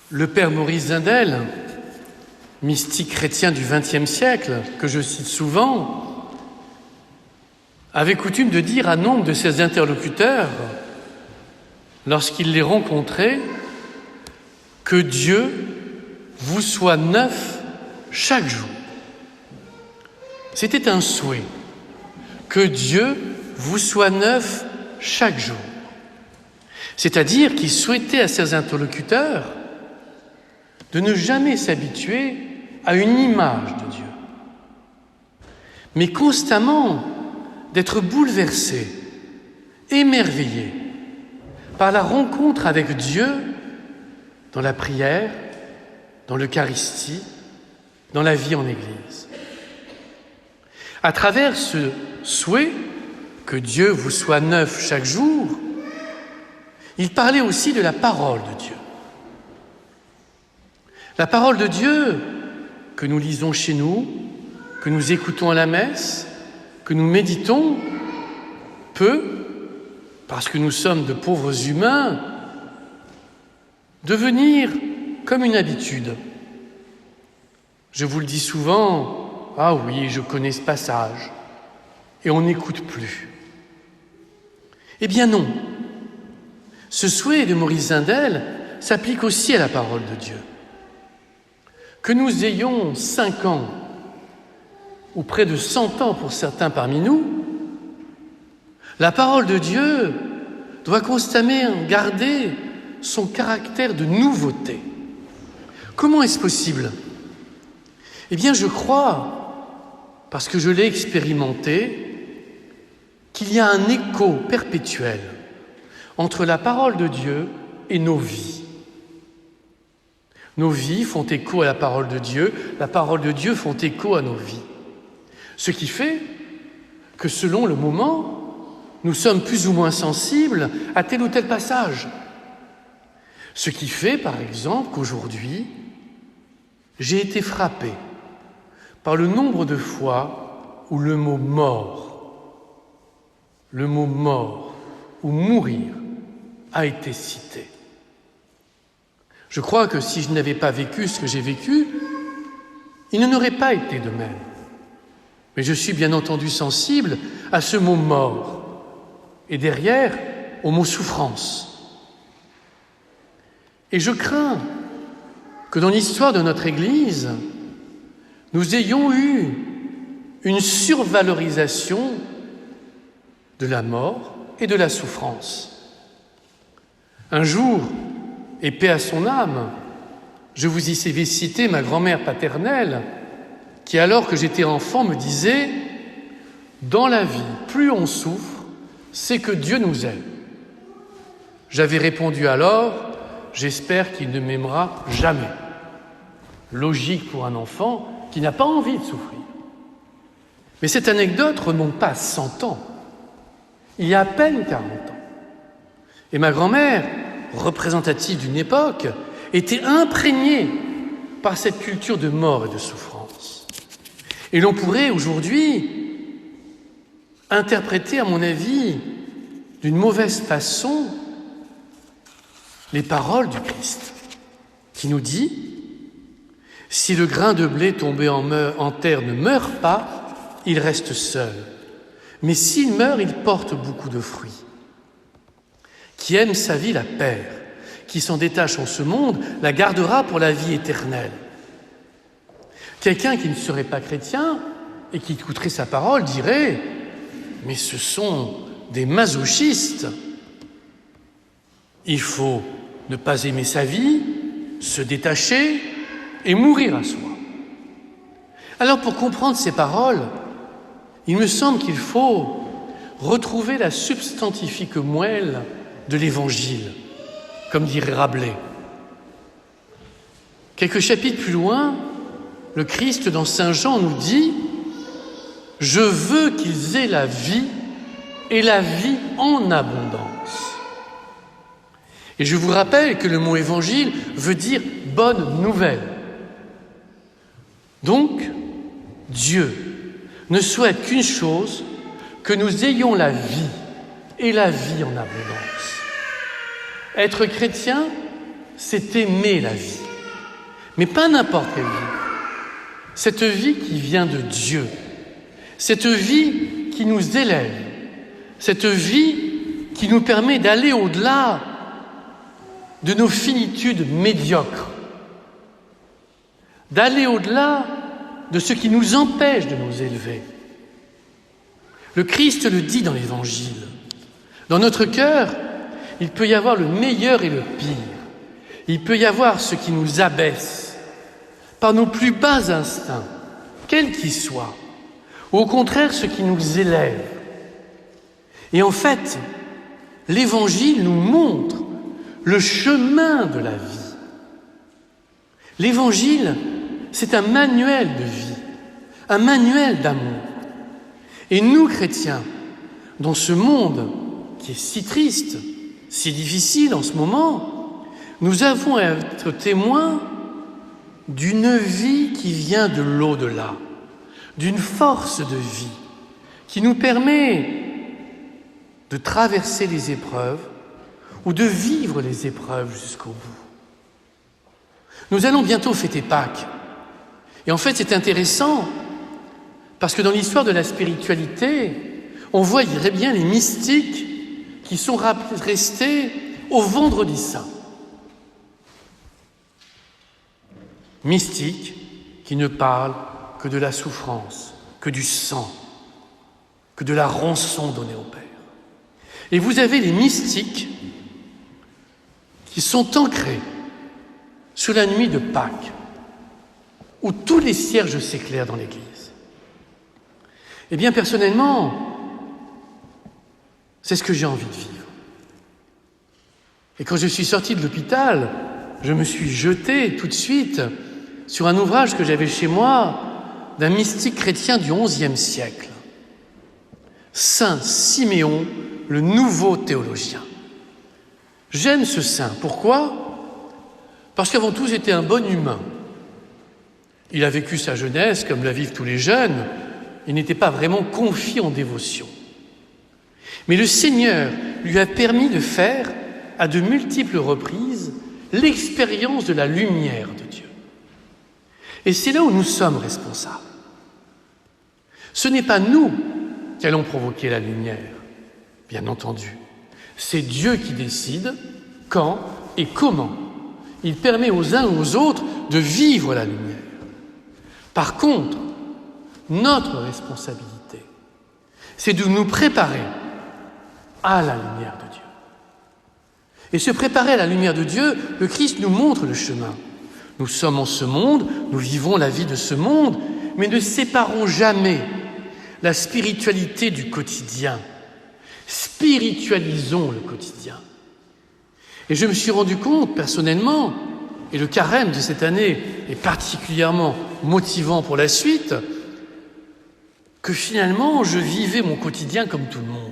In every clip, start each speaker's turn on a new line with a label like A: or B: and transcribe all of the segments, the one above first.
A: Le père Maurice Zindel, mystique chrétien du XXe siècle, que je cite souvent, avait coutume de dire à nombre de ses interlocuteurs, lorsqu'il les rencontrait, que Dieu vous soit neuf chaque jour. C'était un souhait, que Dieu vous soit neuf chaque jour. C'est-à-dire qu'il souhaitait à ses interlocuteurs de ne jamais s'habituer à une image de Dieu, mais constamment d'être bouleversés, émerveillés par la rencontre avec Dieu dans la prière, dans l'Eucharistie, dans la vie en Église. À travers ce souhait que Dieu vous soit neuf chaque jour, il parlait aussi de la parole de Dieu. La parole de Dieu que nous lisons chez nous, que nous écoutons à la messe, que nous méditons, peut, parce que nous sommes de pauvres humains, devenir comme une habitude. Je vous le dis souvent, ah oui, je connais ce passage, et on n'écoute plus. Eh bien non, ce souhait de Maurice Zindel s'applique aussi à la parole de Dieu. Que nous ayons 5 ans, ou près de 100 ans pour certains parmi nous, la parole de Dieu doit constamment garder son caractère de nouveauté. Comment est-ce possible ? Eh bien, je crois, parce que je l'ai expérimenté, qu'il y a un écho perpétuel entre la parole de Dieu et nos vies. Nos vies font écho à la parole de Dieu fait écho à nos vies. Ce qui fait que selon le moment, nous sommes plus ou moins sensibles à tel ou tel passage. Ce qui fait, par exemple, qu'aujourd'hui, j'ai été frappé par le nombre de fois où le mot mort ou mourir a été cité. Je crois que si je n'avais pas vécu ce que j'ai vécu, il n'en aurait pas été de même. Mais je suis bien entendu sensible à ce mot mort et derrière au mot souffrance. Et je crains que dans l'histoire de notre Église, nous ayons eu une survalorisation de la mort et de la souffrance. Un jour, et paix à son âme, je vous y savais citer ma grand-mère paternelle qui, alors que j'étais enfant, me disait « Dans la vie, plus on souffre, c'est que Dieu nous aime. » J'avais répondu alors « J'espère qu'il ne m'aimera jamais. » Logique pour un enfant qui n'a pas envie de souffrir. Mais cette anecdote remonte pas à 100 ans. Il y a à peine 40 ans. Et ma grand-mère, représentative d'une époque, était imprégnée par cette culture de mort et de souffrance. Et l'on pourrait aujourd'hui interpréter, à mon avis, d'une mauvaise façon les paroles du Christ, qui nous dit « Si le grain de blé tombé en terre ne meurt pas, il reste seul. Mais s'il meurt, il porte beaucoup de fruits. Qui aime sa vie la perd. Qui s'en détache en ce monde la gardera pour la vie éternelle. » Quelqu'un qui ne serait pas chrétien et qui écouterait sa parole dirait « Mais ce sont des masochistes. Il faut ne pas aimer sa vie, se détacher et mourir à soi. » Alors pour comprendre ces paroles, il me semble qu'il faut retrouver la substantifique moelle de l'Évangile, comme dirait Rabelais. Quelques chapitres plus loin, le Christ dans Saint Jean nous dit « Je veux qu'ils aient la vie et la vie en abondance. » Et je vous rappelle que le mot évangile veut dire bonne nouvelle. Donc, Dieu ne souhaite qu'une chose, que nous ayons la vie et la vie en abondance. Être chrétien, c'est aimer la vie. Mais pas n'importe quelle vie. Cette vie qui vient de Dieu. Cette vie qui nous élève. Cette vie qui nous permet d'aller au-delà de nos finitudes médiocres. D'aller au-delà de ce qui nous empêche de nous élever. Le Christ le dit dans l'Évangile. Dans notre cœur, il peut y avoir le meilleur et le pire. Il peut y avoir ce qui nous abaisse par nos plus bas instincts, quels qu'ils soient, ou au contraire ce qui nous élève. Et en fait, l'Évangile nous montre le chemin de la vie. L'Évangile, c'est un manuel de vie, un manuel d'amour. Et nous, chrétiens, dans ce monde qui est si triste, si difficile en ce moment, nous avons à être témoins d'une vie qui vient de l'au-delà, d'une force de vie qui nous permet de traverser les épreuves ou de vivre les épreuves jusqu'au bout. Nous allons bientôt fêter Pâques. Et en fait, c'est intéressant parce que dans l'histoire de la spiritualité, on voit bien les mystiques qui sont restés au Vendredi Saint. Mystiques qui ne parlent que de la souffrance, que du sang, que de la rançon donnée au Père. Et vous avez les mystiques qui sont ancrés sur la nuit de Pâques, où tous les cierges s'éclairent dans l'Église. Eh bien, personnellement, c'est ce que j'ai envie de vivre. Et quand je suis sorti de l'hôpital, je me suis jeté tout de suite sur un ouvrage que j'avais chez moi d'un mystique chrétien du XIe siècle, Saint Siméon, le nouveau théologien. J'aime ce saint. Pourquoi ? Parce qu'avant tout, c'était un bon humain. Il a vécu sa jeunesse comme la vivent tous les jeunes. Il n'était pas vraiment confié en dévotion. Mais le Seigneur lui a permis de faire, à de multiples reprises, l'expérience de la lumière de Dieu. Et c'est là où nous sommes responsables. Ce n'est pas nous qui allons provoquer la lumière, bien entendu. C'est Dieu qui décide quand et comment. Il permet aux uns ou aux autres de vivre la lumière. Par contre, notre responsabilité, c'est de nous préparer à la lumière de Dieu. Et se préparer à la lumière de Dieu, le Christ nous montre le chemin. Nous sommes en ce monde, nous vivons la vie de ce monde, mais ne séparons jamais la spiritualité du quotidien. Spiritualisons le quotidien. Et je me suis rendu compte, personnellement, et le carême de cette année est particulièrement motivant pour la suite, que finalement, je vivais mon quotidien comme tout le monde.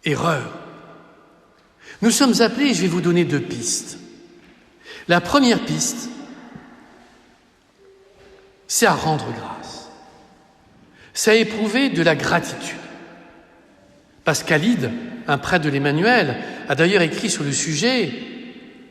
A: Erreur. Nous sommes appelés, je vais vous donner 2 pistes. La première piste, c'est à rendre grâce. C'est à éprouver de la gratitude. Pascalide, un prêtre de l'Emmanuel, a d'ailleurs écrit sur le sujet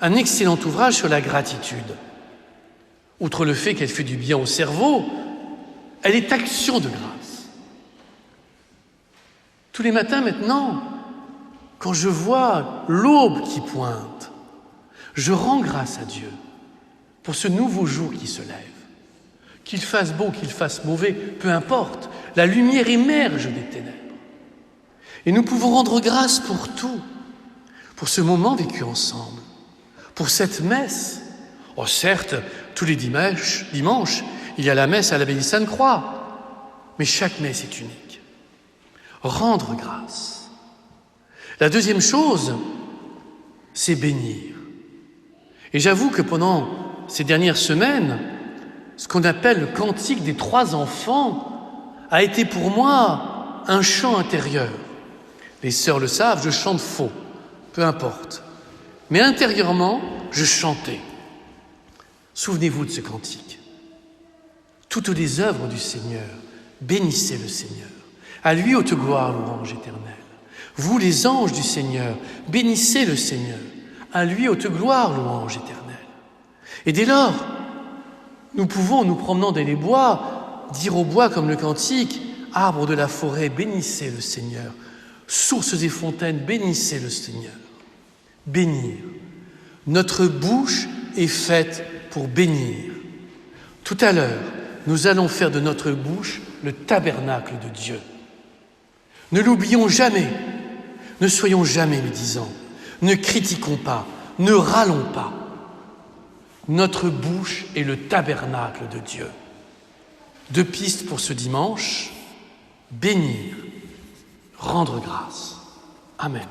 A: un excellent ouvrage sur la gratitude. Outre le fait qu'elle fait du bien au cerveau, elle est action de grâce. Tous les matins maintenant, quand je vois l'aube qui pointe, je rends grâce à Dieu pour ce nouveau jour qui se lève. Qu'il fasse beau, qu'il fasse mauvais, peu importe, la lumière émerge des ténèbres. Et nous pouvons rendre grâce pour tout, pour ce moment vécu ensemble, pour cette messe. Oh certes, tous les dimanches, il y a la messe à l'abbaye Sainte-Croix, mais chaque messe est unique. Rendre grâce. La deuxième chose, c'est bénir. Et j'avoue que pendant ces dernières semaines, ce qu'on appelle le cantique des 3 enfants a été pour moi un chant intérieur. Les sœurs le savent, je chante faux, peu importe. Mais intérieurement, je chantais. Souvenez-vous de ce cantique. Toutes les œuvres du Seigneur, bénissez le Seigneur. À lui haute gloire, louange éternelle. Vous, les anges du Seigneur, bénissez le Seigneur. À lui haute gloire, louange éternelle. Et dès lors, nous pouvons, nous promenant dans les bois, dire aux bois comme le cantique, arbres de la forêt, bénissez le Seigneur. Sources et fontaines, bénissez le Seigneur. Bénir. Notre bouche est faite pour bénir. Tout à l'heure, nous allons faire de notre bouche le tabernacle de Dieu. Ne l'oublions jamais, ne soyons jamais médisants, ne critiquons pas, ne râlons pas. Notre bouche est le tabernacle de Dieu. 2 pistes pour ce dimanche, bénir, rendre grâce. Amen.